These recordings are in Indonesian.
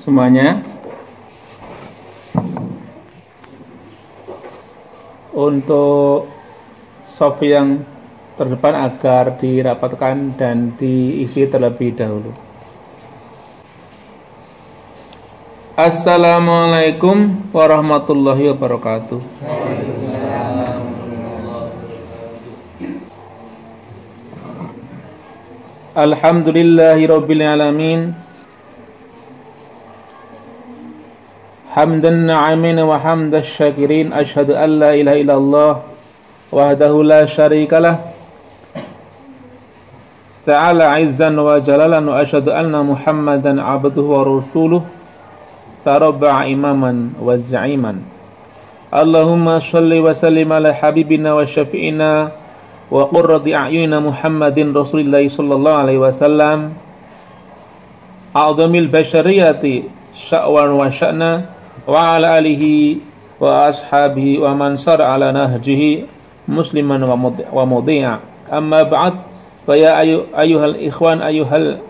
semuanya. Untuk soft yang terdepan agar dirapatkan dan diisi terlebih dahulu. Assalamualaikum warahmatullahi wabarakatuh. Alhamdulillahi rabbil alamin. Hamdan na'amin wa hamdash syakirin. Asyhadu an la ilaha illallah wahdahu la syarikalah. Ta'ala izzan wa jalalan. Wa asyhadu anna Muhammadan abduhu wa rasuluh. Tarabba'a imaman wa za'iman. Allahumma shalli wa sallim ala habibina wa syafi'ina wa qurrati a'yunina Muhammadin Rasulillah sallallahu alaihi wasallam a'dhamil bashariyati sya'wan wa sya'na wa ala alihi wa ashabihi wa man sar ala nahjihi musliman wa mudhi'a. Amma ba'd, fa ya ayyuhal ikhwan ayyuhal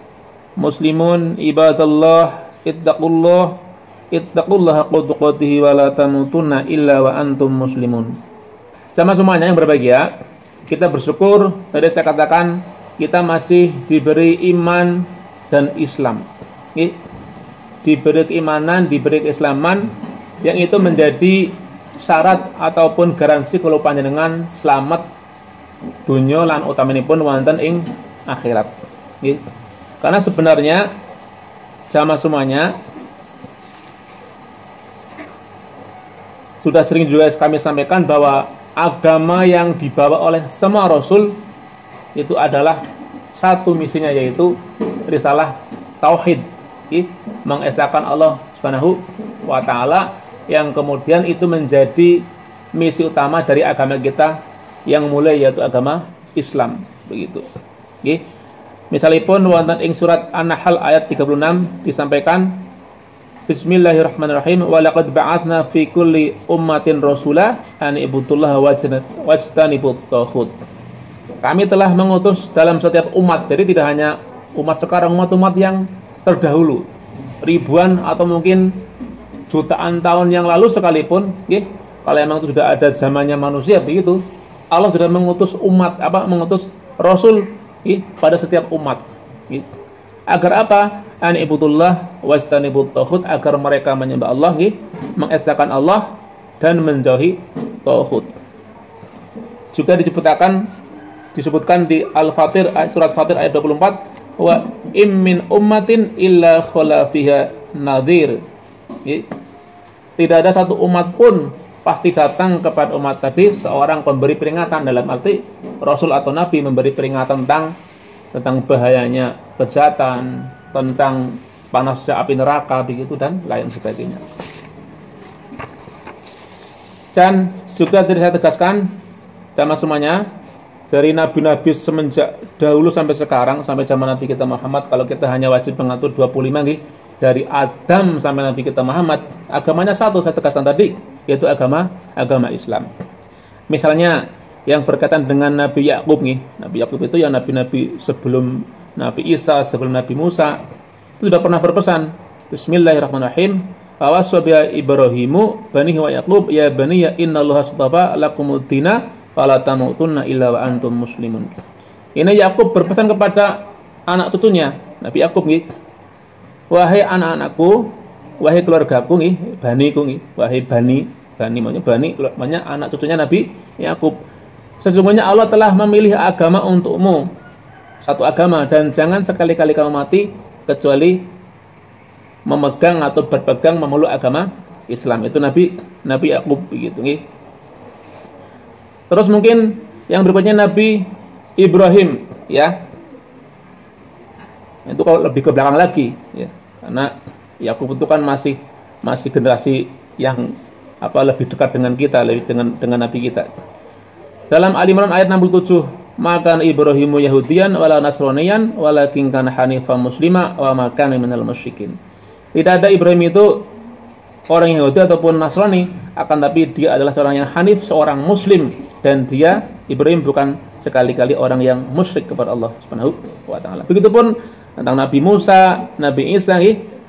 muslimun ibadallah ittaqullaha haqqa tuqatih wa la tamutunna illa wa antum muslimun. Sama semuanya yang berbahagia, kita bersyukur, tadi saya katakan kita masih diberi iman dan Islam. Diberi keimanan, diberi keislaman, yang itu menjadi syarat ataupun garansi kalau panjenengan selamat dunya lan utaminipun wonten ing akhirat. Karena sebenarnya jamaah semuanya sudah sering juga kami sampaikan bahwa agama yang dibawa oleh semua rasul itu adalah satu misinya, yaitu risalah tauhid, mengesahkan Allah Subhanahu wa taala, yang kemudian itu menjadi misi utama dari agama kita yang mulai, yaitu agama Islam, begitu. Misalipun wonten ing surat An-Nahl ayat 36 disampaikan, Bismillahirrahmanirrahim. Wa laqad ba'atsna fi kulli ummatin rasula an ibudullaha wajtanibut taghut. Kami telah mengutus dalam setiap umat. Jadi tidak hanya umat sekarang, umat-umat yang terdahulu, ribuan atau mungkin jutaan tahun yang lalu sekalipun, kalau memang itu sudah ada zamannya manusia begitu, Allah sudah mengutus mengutus rasul pada setiap umat. Agar apa? An ibudullah wastanibut taghut, agar mereka menyembah Allah, mengesahkan Allah dan menjauhi taghut. Juga disebutkan di Al-Fatir, surat Fatir ayat 24, wa im min ummatin illa khala fiha nadhir. Tidak ada satu umat pun pasti datang kepada umat tadi seorang pemberi peringatan, dalam arti rasul atau nabi memberi peringatan tentang bahayanya kejahatan, tentang panasnya api neraka begitu dan lain sebagainya. Dan juga tadi saya tegaskan sama semuanya, dari nabi-nabi semenjak dahulu sampai sekarang, sampai zaman Nabi kita Muhammad, kalau kita hanya wajib mengatur 25 dari Adam sampai Nabi kita Muhammad, agamanya satu, saya tegaskan tadi, yaitu agama Islam. Misalnya yang berkaitan dengan Nabi Yakub Nabi Yakub itu ya nabi-nabi sebelum Nabi Isa, sebelum Nabi Musa, itu sudah pernah berpesan, Bismillahirrahmanirrahim, Awaswa biha Ibrahimu banihi wa Yaqub ya baniya innallaha astafa lakumuddina fala tamutunna illa wa antum muslimun. Ini Yakub berpesan kepada anak cucunya, Nabi Yakub, wahai anak-anakku, wahai keluargaku, baniku, wahai bani maksudnya anak cucunya Nabi Yakub. Sesungguhnya Allah telah memilih agama untukmu, satu agama, dan jangan sekali-kali kamu mati kecuali memegang atau berpegang memeluk agama Islam. Itu Nabi Yakub begitu. Terus mungkin yang berikutnya Nabi Ibrahim, itu kalau lebih ke belakang lagi, karena Yakub itu kan masih generasi yang lebih dekat dengan kita, lebih dengan Nabi kita. Dalam Al-Imran ayat 67, maka Ibrahimu Yahudiyan wala Nasraniyan walakin kana hanifan muslima wa ma kana minal musyrikin. Tidak ada Ibrahim itu orang Yahudi ataupun Nasrani, akan tapi dia adalah seorang yang hanif, seorang muslim, dan dia Ibrahim bukan sekali-kali orang yang musyrik kepada Allah Subhanahu wa taala. Begitupun tentang Nabi Musa, Nabi Isa,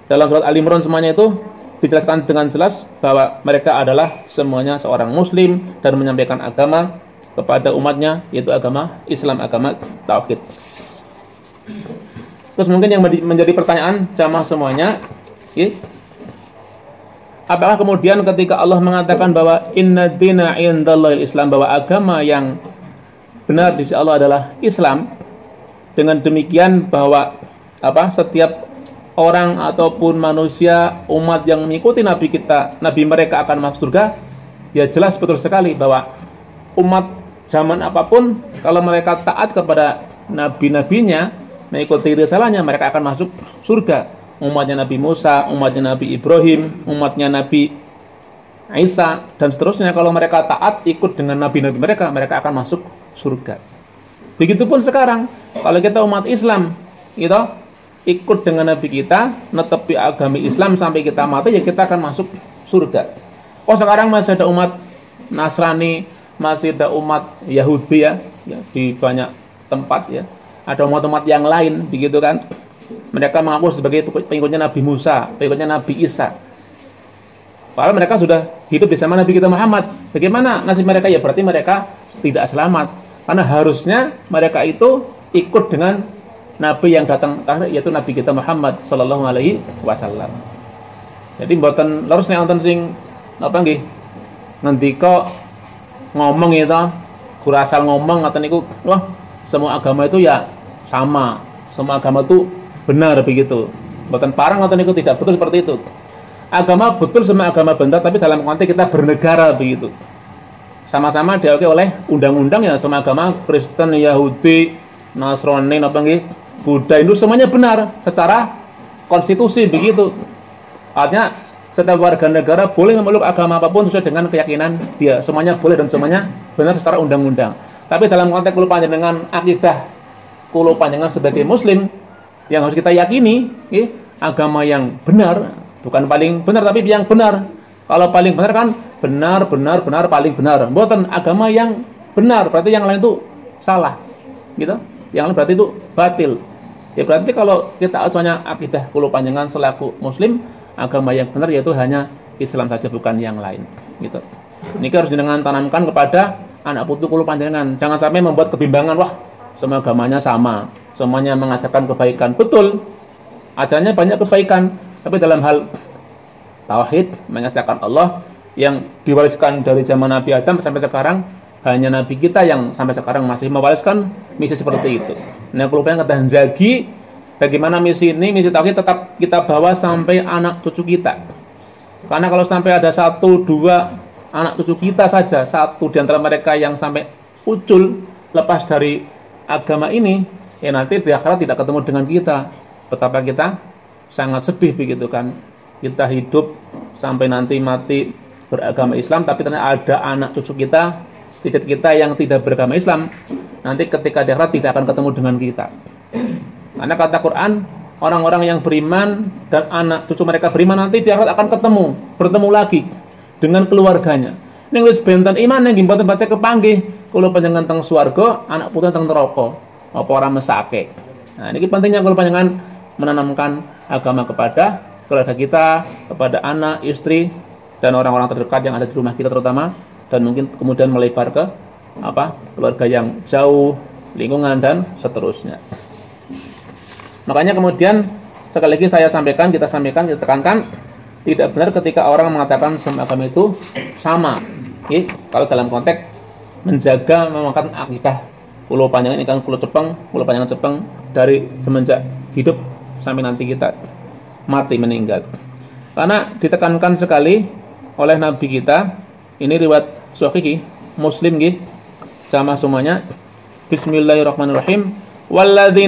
dalam surat Al-Imran semuanya itu dijelaskan dengan jelas bahwa mereka adalah semuanya seorang muslim dan menyampaikan agama kepada umatnya, yaitu agama Islam, agama tauhid. Terus mungkin yang menjadi pertanyaan jamaah semuanya, ya, apakah kemudian ketika Allah mengatakan bahwa inna dina indallahil Islam, bahwa agama yang benar di sisi Allah adalah Islam, dengan demikian bahwa setiap orang ataupun manusia umat yang mengikuti nabi kita, nabi mereka akan masuk surga, ya jelas betul sekali bahwa umat zaman apapun kalau mereka taat kepada nabi-nabinya, mengikuti risalahnya, mereka akan masuk surga. Umatnya Nabi Musa, umatnya Nabi Ibrahim, umatnya Nabi Isa dan seterusnya, kalau mereka taat ikut dengan nabi-nabi mereka, mereka akan masuk surga. Begitupun sekarang, kalau kita umat Islam, gitu, ikut dengan nabi kita, netepi agama Islam sampai kita mati, ya kita akan masuk surga. Oh sekarang masih ada umat Nasrani, masih ada umat Yahudi ya di banyak tempat ya. Ada umat-umat yang lain begitu kan. Mereka mengaku sebagai pengikutnya Nabi Musa, pengikutnya Nabi Isa. Padahal mereka sudah hidup di zaman Nabi kita Muhammad. Bagaimana nasib mereka? Ya berarti mereka tidak selamat. Karena harusnya mereka itu ikut dengan Nabi yang datang terakhir, yaitu Nabi kita Muhammad sallallahu alaihi wasallam. Jadi mboten lurus nek wonten sing nggih ngendika ngomong itu, guru asal ngomong ngaten niku, wah semua agama itu ya sama, semua agama itu benar begitu. Mboten parang ngaten niku, tidak betul seperti itu. Agama betul, semua agama benar, tapi dalam konteks kita bernegara begitu. Sama-sama diakui oleh undang-undang ya, semua agama, Kristen, Yahudi, Nasrani, Buddha, Hindu, semuanya benar secara konstitusi begitu. Artinya setiap warga negara boleh memeluk agama apapun sesuai dengan keyakinan dia. Semuanya boleh dan semuanya benar secara undang-undang. Tapi dalam konteks kulo panjenengan akidah kulo panjenengan sebagai muslim, yang harus kita yakini, agama yang benar, bukan paling benar tapi yang benar. Kalau paling benar kan benar paling benar. Bukan agama yang benar, berarti yang lain itu salah. Gitu. Yang lain berarti itu batil. Ya berarti kalau kita asalnya akidah kulo panjenengan selaku muslim, agama yang benar yaitu hanya Islam saja, bukan yang lain. Gitu. Ini harus dengan tanamkan kepada anak putu kulo panjenengan. Jangan sampai membuat kebimbangan, wah semua agamanya sama, semuanya mengajarkan kebaikan. Betul, ajarannya banyak kebaikan, tapi dalam hal tauhid, mengesahkan Allah yang diwariskan dari zaman Nabi Adam sampai sekarang, hanya Nabi kita yang sampai sekarang masih mewariskan misi seperti itu. Nah, kalau pengen ketahan jagi, bagaimana misi ini, misi tauhid tetap kita bawa sampai anak cucu kita. Karena kalau sampai ada 1, 2 anak cucu kita saja, satu di antara mereka yang sampai ucul lepas dari agama ini, ya nanti di akhirat tidak ketemu dengan kita. Betapa kita sangat sedih begitu kan. Kita hidup sampai nanti mati beragama Islam, tapi ternyata ada anak cucu kita, cicit kita yang tidak beragama Islam. Nanti ketika di akhirat tidak akan ketemu dengan kita. Karena kata Quran, orang-orang yang beriman dan anak cucu mereka beriman nanti di akhirat akan bertemu lagi dengan keluarganya. Ning wis benten iman yang mboten bate kepanggih, kula panjenengan teng swarga, anak putra teng neraka. Apa ora mesake. Nah, niki pentingnya kula panjenengan menanamkan agama kepada keluarga kita, kepada anak, istri, dan orang-orang terdekat yang ada di rumah kita terutama, dan mungkin kemudian melebar ke keluarga yang jauh, lingkungan dan seterusnya. Makanya kemudian sekali lagi kita tekankan, tidak benar ketika orang mengatakan semua agama itu sama. Kalau dalam konteks menjaga memakan akidah kulo panjangan ini kan kulo panjangan Jepang dari semenjak hidup sampai nanti kita mati meninggal. Karena ditekankan sekali oleh Nabi kita, ini riwayat Sahih Muslim nggih, jamaah semuanya. Bismillahirrahmanirrahim. Walladzi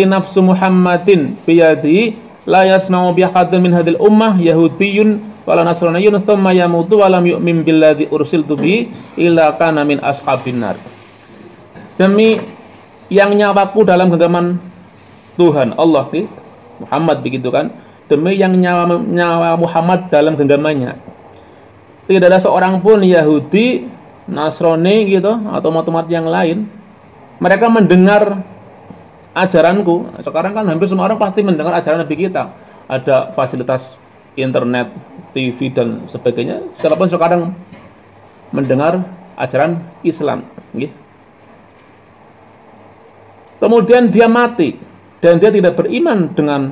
nafsu Muhammadin biyadihi la yasma'u bi ahadin min hadhil ummah yahudiyyun wala nasraniyyun thumma yamutu wa lam yu'min billadzi ursiltu bi illa kana min ashabin nar. Demi yang nyawaku dalam genggaman Tuhan Allah Muhammad begitu kan, demi yang nyawa Muhammad dalam genggamannya, tidak ada seorang pun Yahudi, Nasrani gitu atau umat yang lain, mereka mendengar ajaranku. Sekarang kan hampir semua orang pasti mendengar ajaran Nabi kita. Ada fasilitas internet, TV dan sebagainya. Siapapun sekarang mendengar ajaran Islam. Kemudian dia mati dan dia tidak beriman dengan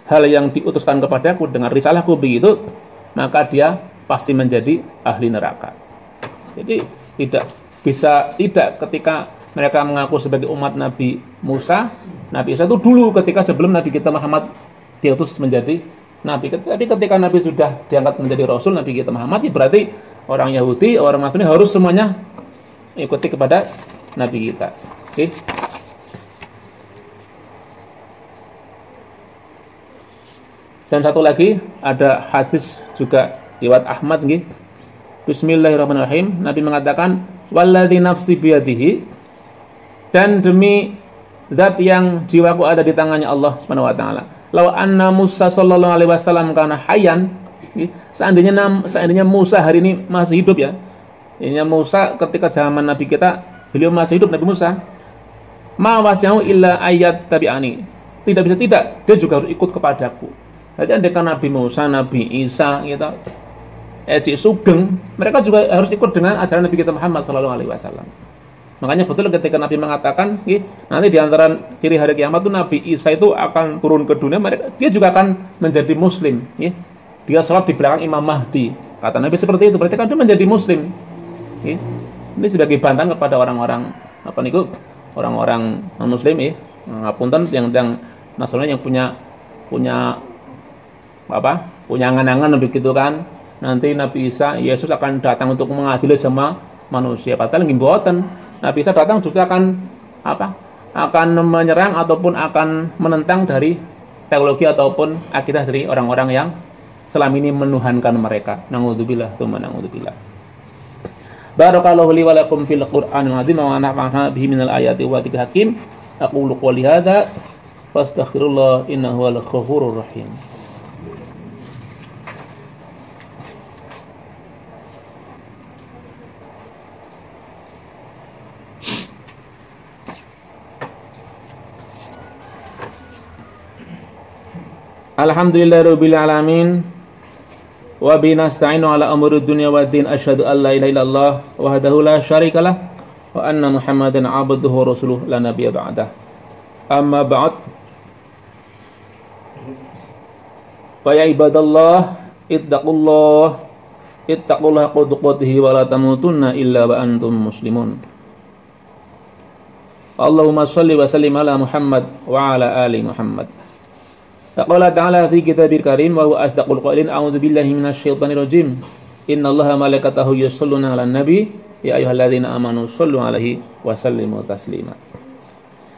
hal yang diutuskan kepadaku dengan risalahku begitu, maka dia pasti menjadi ahli neraka. Jadi tidak ketika mereka mengaku sebagai umat Nabi Musa, Nabi Isa itu dulu ketika sebelum Nabi kita Muhammad diutus menjadi Nabi. Tapi ketika Nabi sudah diangkat menjadi Rasul, Nabi kita Muhammad, berarti orang Yahudi, orang Nasrani harus semuanya ikuti kepada Nabi kita. Oke. Dan satu lagi ada hadis juga riwayat Ahmad nggih. Bismillahirrahmanirrahim. Nabi mengatakan walladzi nafsi biyadihi, dan demi zat yang jiwaku ada di tangannya Allah Subhanahu wa taala. Law anna Musa sallallahu alaihi wasallam kana hayyan, seandainya Musa hari ini masih hidup ya. Ini Musa ketika zaman Nabi kita, beliau masih hidup Nabi Musa. Ma wasyahu illa ayat tabi'ani. Tidak, dia juga harus ikut kepadaku. Jadi andaikan Nabi Musa, Nabi Isa gitu, Eci Sugeng, mereka juga harus ikut dengan ajaran Nabi kita Muhammad sallallahu alaihi wasallam. Makanya betul ketika Nabi mengatakan, nanti di antara ciri hari kiamat itu Nabi Isa itu akan turun ke dunia, dia juga akan menjadi muslim, dia sholat di belakang Imam Mahdi. Kata Nabi seperti itu, berarti kan dia menjadi muslim. Ini sudah dibantahan kepada orang-orang orang-orang non-muslim ngapunten yang Nasrani yang punya angan-angan begitu kan. Nanti Nabi Isa, Yesus akan datang untuk mengadili semua manusia. Padahal nggih mboten. Nabi Isa datang justru akan menyerang ataupun akan menentang dari teologi ataupun akidah dari orang-orang yang selama ini menuhankan mereka. Na'udzubillah, tsumma na'udzubillah. Barakallahu li wa lakum fil Qur'anil azim wa nafa'ana bihi minal ayati wa dzikril hakim. Aqulu qouli hadza fastaghfirullah innahu wal ghafurur rahim. Alhamdulillahirabbil alamin wa bihi nasta'inu ala umuri dunya waddin asyhadu an la ilaha illallah wahdahu la syarikalah wa anna Muhammadan 'abduhu wa rasuluhu la nabiyya ba'dah. Amma ba'd. Fa ya ibadallah ittaqullaha haqqa tuqatih wa la tamutunna illa wa antum muslimun. Allahumma shalli wa sallim ala Muhammad wa ala ali Muhammad. Faqala ta'ala fi kitabil karim wa huwa asdaqul qailin a'udzu billahi minasy syaithanir rajim. Innallaha malaikatahu yusholluna 'alan nabi ya ayyuhalladzina amanu shallu 'alaihi wa sallimu taslima.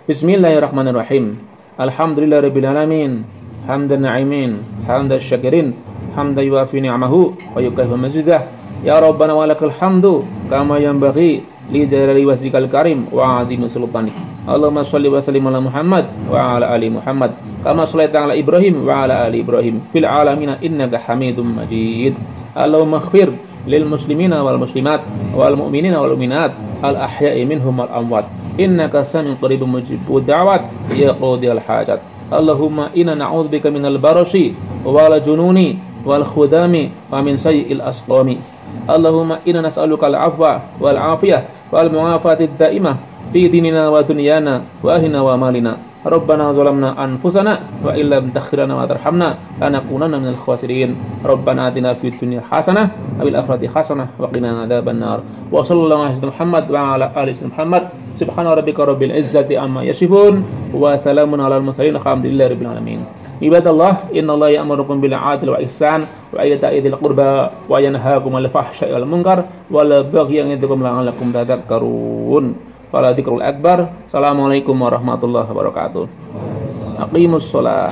Bismillahirrahmanirrahim. Alhamdulillahirabbil alamin. Hamdan na'imin, hamdan syakirin, hamdan yuafi ni'amahu wa yukafi mazidah. Ya Rabbana walakal hamdu kama yanbaghi li jalali wajhikal karim wa 'azimi sultanik. Allahumma shalli wa sallim ala Muhammad wa ala ali Muhammad kama shallaita ala Ibrahim wa ala ali Ibrahim fil alamin innaka Hamidum Majid. Allahumma ighfir lil muslimina wal muslimat wal mu'minina wal mu'minat al ahya'i minhum wal amwat innaka sami'un qaribun mujibud da'wat ya qadiyal hajat. Allahumma inna na'udzubika minal barasi wal jununi wal khudami wa min sayyi'il asqami. Allahumma inna nas'aluka al-'afwa wal 'afiyah wal mu'afatid da'imah fi dinina wa dunyana wa ahlina wa malina. Rabbana zalamna anfusana wa illam taghfir lana wa tarhamna lanakunanna minal khasirin. Rabbana atina fid dunya hasanah wa fil akhirati hasanah wa qina adzabannar. Wa sallallahu alaihi Muhammad wa ala alihi Muhammad. Subhana rabbika rabbil izzati amma yasifun wa salamun alal mursalin alhamdulillahi rabbil alamin. Ibadallah, innallaha ya'murukum bil 'adli wa ihsan wa ita'i dzil qurba wa yanhaakum 'anil fahsya'i wal munkar wal baghi ya'idukum la'allakum tadhakkarun. Wala dzikrul akbar. Assalamualaikum warahmatullahi wabarakatuh. Aqimus shalah.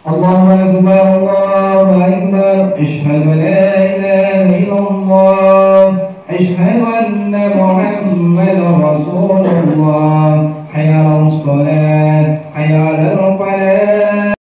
Allahu akbar, Allahu akbar. Asyhadu an la ilaha illallah. Asyhadu anna